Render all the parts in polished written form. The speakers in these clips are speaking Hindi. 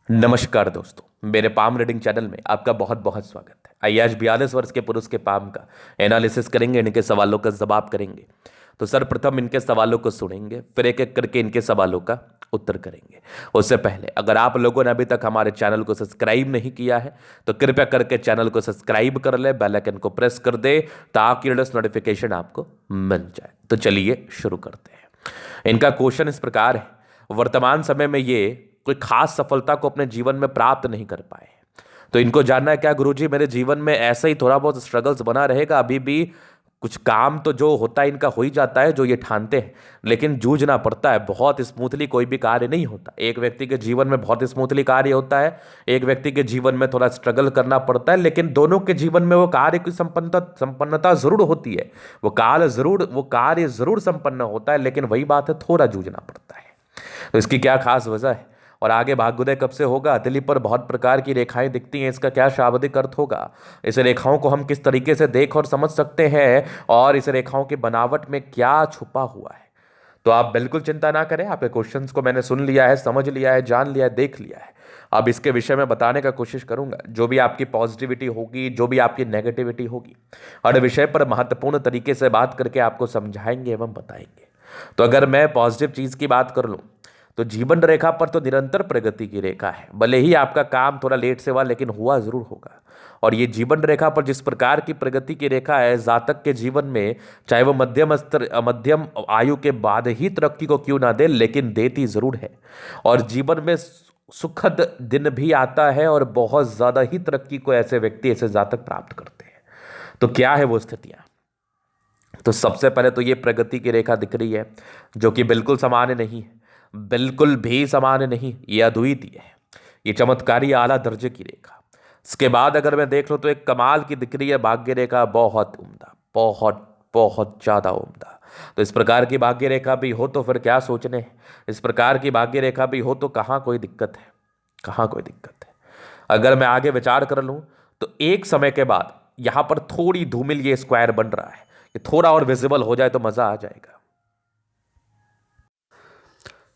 नमस्कार दोस्तों, मेरे पाम रीडिंग चैनल में आपका बहुत बहुत स्वागत है। आइए आज 42 वर्ष के पुरुष के पाम का एनालिसिस करेंगे, इनके सवालों का जवाब करेंगे। तो सर्वप्रथम इनके सवालों को सुनेंगे, फिर एक एक करके इनके सवालों का उत्तर करेंगे। उससे पहले अगर आप लोगों ने अभी तक हमारे चैनल को सब्सक्राइब नहीं किया है तो कृपया करके चैनल को सब्सक्राइब कर ले, बेल आइकन को प्रेस कर दे ताकि लेटेस्ट नोटिफिकेशन आपको मिल जाए। तो चलिए शुरू करते हैं। इनका क्वेश्चन इस प्रकार है, वर्तमान समय में ये कोई खास सफलता को अपने जीवन में प्राप्त नहीं कर पाए। तो इनको जानना है क्या गुरुजी मेरे जीवन में ऐसा ही थोड़ा बहुत स्ट्रगल्स बना रहेगा, अभी भी कुछ काम तो जो होता है इनका हो ही जाता है जो ये ठानते हैं, लेकिन जूझना पड़ता है। बहुत स्मूथली कोई भी कार्य नहीं होता। एक व्यक्ति के जीवन में बहुत स्मूथली कार्य होता है, एक व्यक्ति के जीवन में थोड़ा स्ट्रगल करना पड़ता है, लेकिन दोनों के जीवन में वो कार्य की संपन्नता जरूर होती है। वो कार्य जरूर संपन्न होता है, लेकिन वही बात है, थोड़ा जूझना पड़ता है। तो इसकी क्या खास वजह है और आगे भाग्योदय कब से होगा? हथेली पर बहुत प्रकार की रेखाएं दिखती हैं, इसका क्या शाब्दिक अर्थ होगा? इस रेखाओं को हम किस तरीके से देख और समझ सकते हैं और इस रेखाओं की बनावट में क्या छुपा हुआ है? तो आप बिल्कुल चिंता ना करें, आपके क्वेश्चंस को मैंने सुन लिया है, समझ लिया है, जान लिया है, देख लिया है। अब इसके विषय में बताने का कोशिश करूंगा। जो भी आपकी पॉजिटिविटी होगी, जो भी आपकी नेगेटिविटी होगी, हर विषय पर महत्वपूर्ण तरीके से बात करके आपको समझाएंगे एवं बताएंगे। तो अगर मैं पॉजिटिव चीज की बात कर लूं तो जीवन रेखा पर तो निरंतर प्रगति की रेखा है। भले ही आपका काम थोड़ा लेट से हुआ, लेकिन हुआ जरूर होगा। और ये जीवन रेखा पर जिस प्रकार की प्रगति की रेखा है, जातक के जीवन में चाहे वो मध्यम आयु के बाद ही तरक्की को क्यों ना दे, लेकिन देती जरूर है। और जीवन में सुखद दिन भी आता है और बहुत ज्यादा ही तरक्की को ऐसे व्यक्ति, ऐसे जातक प्राप्त करते हैं। तो क्या है वो स्थितियां? तो सबसे पहले तो ये प्रगति की रेखा दिख रही है, जो कि बिल्कुल सामान्य नहीं है, बिल्कुल भी सामान्य नहीं, ये अद्वितीय है। ये चमत्कारी आला दर्जे की रेखा। इसके बाद अगर मैं देख लूं तो एक कमाल की दिख रही है भाग्य रेखा, बहुत उम्दा, बहुत बहुत ज्यादा उम्दा। तो इस प्रकार की भाग्य रेखा भी हो तो फिर क्या सोचने हैं। इस प्रकार की भाग्य रेखा भी हो तो कहाँ कोई दिक्कत है, कहाँ कोई दिक्कत है। अगर मैं आगे विचार कर लूं तो एक समय के बाद यहां पर थोड़ी धूमिल ये स्क्वायर बन रहा है, ये थोड़ा और विजिबल हो जाए तो मजा आ जाएगा।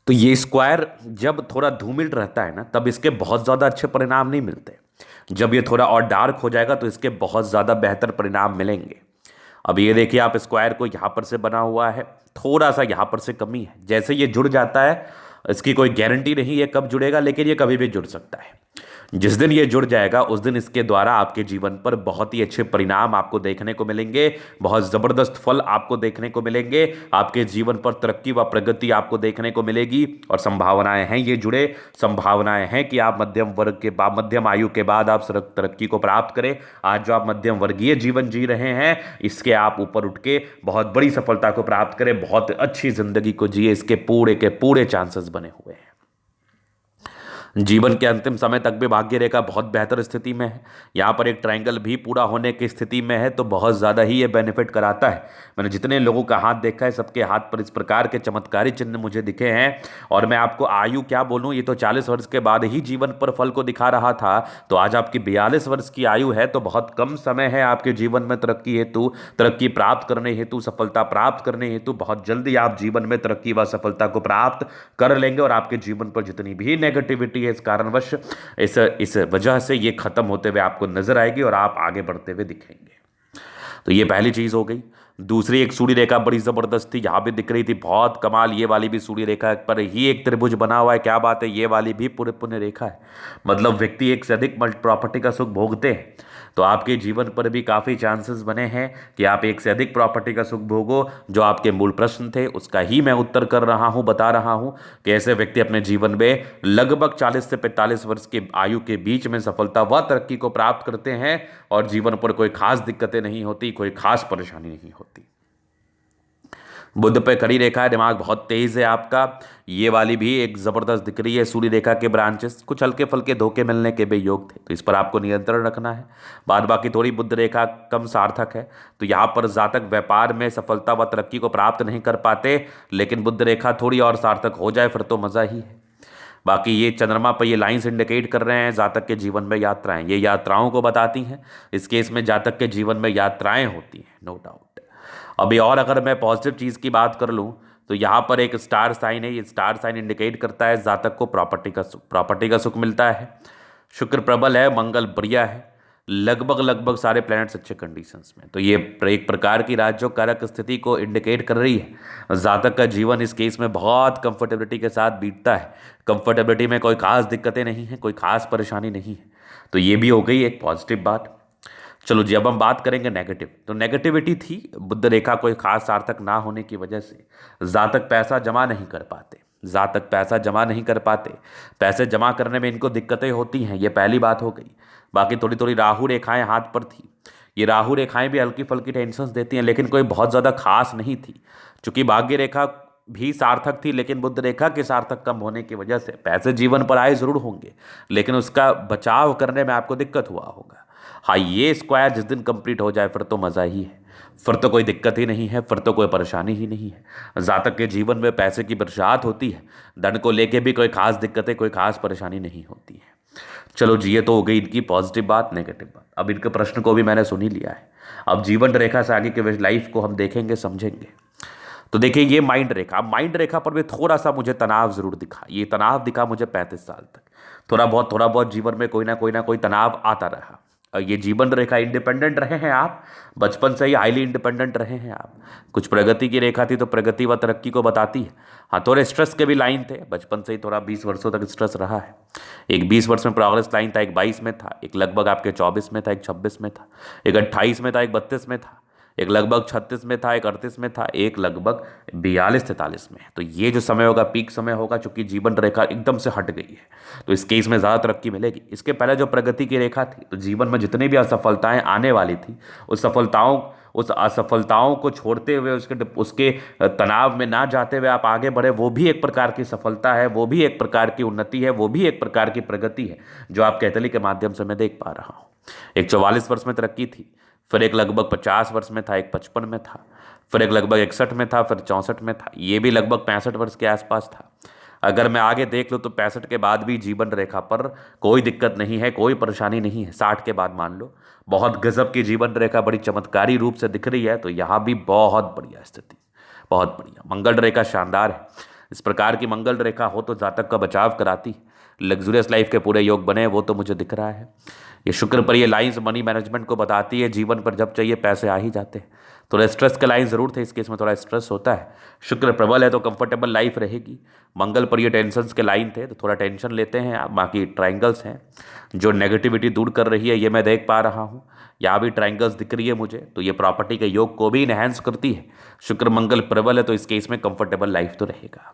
तो ये स्क्वायर जब थोड़ा धूमिल रहता है ना, तब इसके बहुत ज़्यादा अच्छे परिणाम नहीं मिलते। जब ये थोड़ा और डार्क हो जाएगा तो इसके बहुत ज़्यादा बेहतर परिणाम मिलेंगे। अब ये देखिए, आप स्क्वायर को यहाँ पर से बना हुआ है, थोड़ा सा यहाँ पर से कमी है। जैसे ये जुड़ जाता है, इसकी कोई गारंटी नहीं है कब जुड़ेगा, लेकिन ये कभी भी जुड़ सकता है। जिस दिन ये जुड़ जाएगा उस दिन इसके द्वारा आपके जीवन पर बहुत ही अच्छे परिणाम आपको देखने को मिलेंगे, बहुत ज़बरदस्त फल आपको देखने को मिलेंगे, आपके जीवन पर तरक्की व प्रगति आपको देखने को मिलेगी। और संभावनाएं हैं ये जुड़े, संभावनाएं हैं कि आप मध्यम आयु के बाद आप तरक्की को प्राप्त करें। आज जो आप मध्यम वर्गीय जीवन जी रहे हैं, इसके आप ऊपर उठ के बहुत बड़ी सफलता को प्राप्त करें, बहुत अच्छी जिंदगी को जिए, इसके पूरे के पूरे चांसेस बने हुए हैं। जीवन के अंतिम समय तक भी भाग्य रेखा बहुत बेहतर स्थिति में है। यहाँ पर एक ट्रायंगल भी पूरा होने की स्थिति में है, तो बहुत ज़्यादा ही ये बेनिफिट कराता है। मैंने जितने लोगों का हाथ देखा है, सबके हाथ पर इस प्रकार के चमत्कारी चिन्ह मुझे दिखे हैं। और मैं आपको आयु क्या बोलूँ, ये तो 40 वर्ष के बाद ही जीवन पर फल को दिखा रहा था, तो आज आपकी 42 वर्ष की आयु है, तो बहुत कम समय है आपके जीवन में तरक्की हेतु, तरक्की प्राप्त करने हेतु, सफलता प्राप्त करने हेतु। बहुत जल्दी आप जीवन में तरक्की व सफलता को प्राप्त कर लेंगे और आपके जीवन पर जितनी भी नेगेटिविटी है, इस कारणवश, इस वजह से ये खत्म होते हुए आपको नजर आएगी और आप आगे बढ़ते हुए दिखेंगे। तो ये पहली चीज हो गई। दूसरी, एक सूर्य रेखा बड़ी जबरदस्त थी, यहां भी दिख रही थी, बहुत कमाल। ये वाली भी सूर्य रेखा पर ही एक त्रिभुज बना हुआ है, क्या बात है। ये वाली भी पूरे पुण्य रेखा है, मतलब व्यक्ति एक से अधिक प्रॉपर्टी का सुख भोगते हैं, तो आपके जीवन पर भी काफ़ी चांसेस बने हैं कि आप एक से अधिक प्रॉपर्टी का सुख भोगो। जो आपके मूल प्रश्न थे उसका ही मैं उत्तर कर रहा हूं, बता रहा हूं कि ऐसे व्यक्ति अपने जीवन में लगभग 40 से 45 वर्ष की आयु के बीच में सफलता व तरक्की को प्राप्त करते हैं और जीवन पर कोई खास दिक्कतें नहीं होती, कोई खास परेशानी नहीं होती। बुध पे खड़ी रेखा है, दिमाग बहुत तेज है आपका। ये वाली भी एक जबरदस्त दिख रही है। सूर्य रेखा के ब्रांचेस कुछ हल्के फुल्के धोखे मिलने के भी योग थे, तो इस पर आपको नियंत्रण रखना है। बाद बाकी थोड़ी बुध रेखा कम सार्थक है, तो यहाँ पर जातक व्यापार में सफलता व तरक्की को प्राप्त नहीं कर पाते, लेकिन बुध रेखा थोड़ी और सार्थक हो जाए फिर तो मज़ा ही है। बाकी ये चंद्रमा पर ये लाइंस इंडिकेट कर रहे हैं जातक के जीवन में यात्राएं, ये यात्राओं को बताती हैं। इस केस में जातक के जीवन में यात्राएं होती हैं, नो डाउट। अभी और अगर मैं पॉजिटिव चीज़ की बात कर लूँ तो यहाँ पर एक स्टार साइन है, ये स्टार साइन इंडिकेट करता है जातक को प्रॉपर्टी का सुख मिलता है। शुक्र प्रबल है, मंगल बढ़िया है, लगभग सारे प्लैनेट्स अच्छे कंडीशंस में। तो ये एक प्रकार की राज्यों कारक स्थिति को इंडिकेट कर रही है। जातक का जीवन इस केस में बहुत कंफर्टेबिलिटी के साथ बीतता है। कंफर्टेबिलिटी में कोई खास दिक्कतें नहीं है, कोई खास परेशानी नहीं है। तो ये भी हो गई एक पॉजिटिव बात। चलो जी, अब हम बात करेंगे नेगेटिव। तो नेगेटिविटी थी बुध रेखा कोई खास सार्थक ना होने की वजह से जातक पैसा जमा नहीं कर पाते। जातक पैसा जमा नहीं कर पाते, पैसे जमा करने में इनको दिक्कतें होती हैं, ये पहली बात हो गई। बाकी थोड़ी थोड़ी राहु रेखाएं हाथ पर थी। ये राहु रेखाएं भी हल्की फुल्की टेंशन्स देती हैं, लेकिन कोई बहुत ज़्यादा खास नहीं थी। चूंकि भाग्य रेखा भी सार्थक थी, लेकिन बुध रेखा के सार्थक कम होने की वजह से पैसे जीवन पर आए जरूर होंगे, लेकिन उसका बचाव करने में आपको दिक्कत हुआ होगा। हाँ, ये स्क्वायर जिस दिन कंप्लीट हो जाए फिर तो मज़ा ही है, फिर तो कोई दिक्कत ही नहीं है, फिर तो कोई परेशानी ही नहीं है। जातक के जीवन में पैसे की बरसात होती है, धन को लेके भी कोई खास दिक्कतें, कोई खास परेशानी नहीं होती है। चलो जी, ये तो हो गई इनकी पॉजिटिव बात, नेगेटिव बात। अब इनके प्रश्न को भी मैंने सुन ही लिया है। अब जीवन रेखा से आगे के लाइफ को हम देखेंगे, समझेंगे। तो देखिए, ये माइंड रेखा पर भी थोड़ा सा मुझे तनाव जरूर दिखा। ये तनाव दिखा मुझे 35 साल तक, थोड़ा बहुत जीवन में कोई ना कोई तनाव आता रहा। ये जीवन रेखा इंडिपेंडेंट रहे हैं आप, बचपन से ही हाईली इंडिपेंडेंट रहे हैं आप। कुछ प्रगति की रेखा थी तो प्रगति व तरक्की को बताती है। हाँ, थोड़े स्ट्रेस के भी लाइन थे, बचपन से ही थोड़ा 20 वर्षों तक स्ट्रेस रहा है। एक 20 वर्ष में प्रोग्रेस लाइन था, एक 22 में था, एक लगभग आपके 24 में था, एक 26 में था, एक 28 में था, एक 32 में था, एक लगभग 36 में था, एक 38 में था, एक लगभग 42-43 में। तो ये जो समय होगा पीक समय होगा, चूंकि जीवन रेखा एकदम से हट गई है, तो इस केस में ज़्यादा तरक्की मिलेगी। इसके पहले जो प्रगति की रेखा थी, तो जीवन में जितनी भी असफलताएं आने वाली थी, उस असफलताओं को छोड़ते हुए, उसके तनाव में ना जाते हुए आप आगे बढ़े, वो भी एक प्रकार की सफलता है, वो भी एक प्रकार की उन्नति है, वो भी एक प्रकार की प्रगति है, जो आप कैथली के माध्यम से मैं देख पा रहा हूँ। एक 44 वर्ष में तरक्की थी, फिर एक लगभग 50 वर्ष में था, एक 55 में था, फिर एक लगभग 61 में था, फिर 64 में था, ये भी लगभग 65 वर्ष के आसपास था। अगर मैं आगे देख लूँ तो 65 के बाद भी जीवन रेखा पर कोई दिक्कत नहीं है, कोई परेशानी नहीं है। 60 के बाद मान लो बहुत गजब की जीवन रेखा बड़ी चमत्कारी रूप से दिख रही है, तो यहाँ भी बहुत बढ़िया स्थिति, बहुत बढ़िया। मंगल रेखा शानदार है। इस प्रकार की मंगल रेखा हो तो जातक का बचाव कराती, लग्जूरियस लाइफ के पूरे योग बने, वो तो मुझे दिख रहा है। ये शुक्र पर ये लाइंस मनी मैनेजमेंट को बताती है, जीवन पर जब चाहिए पैसे आ ही जाते हैं। थोड़ा स्ट्रेस के लाइन ज़रूर थे, इस केस में थोड़ा स्ट्रेस होता है। शुक्र प्रबल है तो कंफर्टेबल लाइफ रहेगी। मंगल पर ये टेंशन्स के लाइन थे, तो थोड़ा टेंशन लेते हैं आप। बाकी ट्राइंगल्स हैं जो नेगेटिविटी दूर कर रही है, ये मैं देख पा रहा हूँ। यहाँ भी ट्राइंगल्स दिख रही है मुझे, तो ये प्रॉपर्टी के योग को भी इनहेंस करती है। शुक्र मंगल प्रबल है तो इस केस में कंफर्टेबल लाइफ तो रहेगा।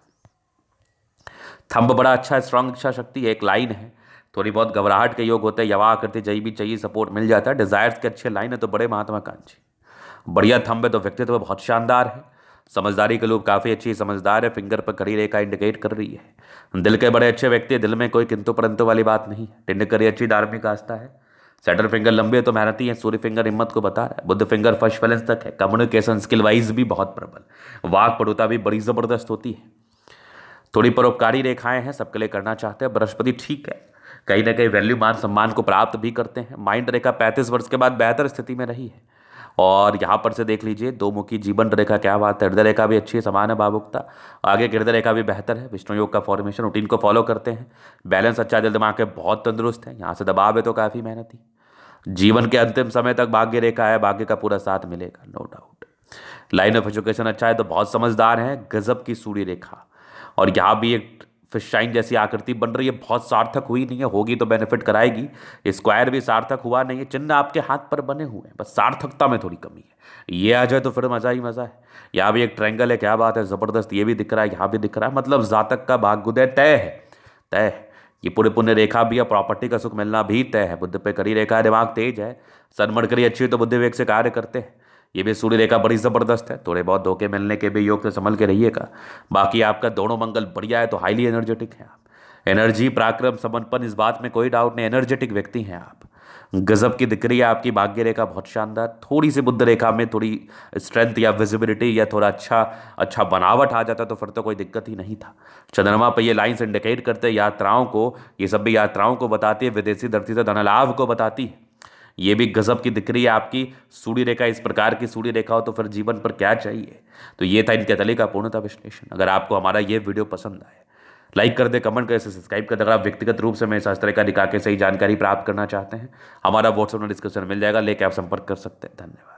थंब बड़ा अच्छा, स्ट्रांग इच्छा शक्ति है, एक लाइन है। थोड़ी बहुत घबराहट के योग होते हैं, यवा करते जय भी चाहिए, सपोर्ट मिल जाता है। डिजायर्स के अच्छे लाइन है तो बड़े महत्वाकांक्षी, बढ़िया थंब है, तो व्यक्तित्व बहुत शानदार है। समझदारी के लोग काफ़ी अच्छी समझदार है, फिंगर पर कड़ी रेखा इंडिकेट कर रही है। दिल के बड़े अच्छे व्यक्ति, दिल में कोई किंतु परंतु वाली बात नहीं है। टिंड करी अच्छी धार्मिक आस्था है। सेटर फिंगर लंबे तो मेहनती है, सूर्य फिंगर हिम्मत को बता रहा है, बुद्ध फिंगर फर्स्ट बैलेंस तक है। कम्युनिकेशन स्किल वाइज भी बहुत प्रबल, वाक पटुता भी बड़ी ज़बरदस्त होती है। थोड़ी परोपकारी रेखाएं हैं, सबके लिए करना चाहते हैं। बृहस्पति ठीक है, कहीं ना कहीं वैल्यू मान सम्मान को प्राप्त भी करते हैं। माइंड रेखा 35 वर्ष के बाद बेहतर स्थिति में रही है। और यहाँ पर से देख लीजिए दो मुखी जीवन रेखा, क्या बात है। हृदय रेखा भी अच्छी है, समान है भावुकता। आगे हृदय रेखा भी बेहतर है। विष्णु योग का फॉर्मेशन रूटीन को फॉलो करते हैं। बैलेंस अच्छा, दिल दिमाग के बहुत तंदुरुस्त है। यहाँ से दबाव है तो काफ़ी मेहनती। जीवन के अंतिम समय तक भाग्य रेखा है, भाग्य का पूरा साथ मिलेगा, no doubt. Line of education अच्छा है तो बहुत समझदार है। गजब की सूर्य रेखा, और यहाँ भी एक फिश शाइन जैसी आकृति बन रही है, बहुत सार्थक हुई नहीं है, होगी तो बेनिफिट कराएगी। स्क्वायर भी सार्थक हुआ नहीं है, चिन्ह आपके हाथ पर बने हुए हैं, बस सार्थकता में थोड़ी कमी है। ये आ जाए तो फिर मज़ा ही मज़ा है। यहाँ भी एक ट्रायंगल है, क्या बात है, ज़बरदस्त। ये भी दिख रहा है, यहाँ भी दिख रहा है, मतलब जातक का भाग्योदय तय है, तय है। ये पूरे पुण्य रेखा भी है, प्रॉपर्टी का सुख मिलना भी तय है। बुद्ध पे करी रेखा है, दिमाग तेज है, सनमण करी अच्छी है तो बुद्धि वेग से कार्य करते हैं। ये भी सूर्य रेखा बड़ी ज़बरदस्त है। थोड़े बहुत धोखे मिलने के भी योग से संभल के रहिएगा। बाकी आपका दोनों मंगल बढ़िया है तो हाईली एनर्जेटिक है आप। एनर्जी, पराक्रम, समर्पण, इस बात में कोई डाउट नहीं, एनर्जेटिक व्यक्ति हैं आप। गजब की दिख रही है आपकी भाग्य रेखा, बहुत शानदार। थोड़ी सी बुद्ध रेखा में थोड़ी स्ट्रेंथ या विजिबिलिटी या थोड़ा अच्छा बनावट आ जाता तो फिर तो कोई दिक्कत ही नहीं था। चंद्रमा पर ये लाइन्स इंडिकेट करते हैं यात्राओं को, ये सब भी यात्राओं को बताती है, विदेशी धरती से धन लाभ को बताती है। ये भी गजब की दिख रही है आपकी सूर्य रेखा। इस प्रकार की सूर्य रेखा हो तो फिर जीवन पर क्या चाहिए। तो ये था इनके तले का पूर्णतः विश्लेषण। अगर आपको हमारा ये वीडियो पसंद आए, लाइक कर दे, कमेंट कर, सब्सक्राइब कर दे। अगर आप व्यक्तिगत रूप से मैं शास्त्र का निकाह के सही जानकारी प्राप्त करना चाहते हैं, हमारा व्हाट्सएप में डिस्क्रिप्शन मिल जाएगा, लेके आप संपर्क कर सकते हैं। धन्यवाद।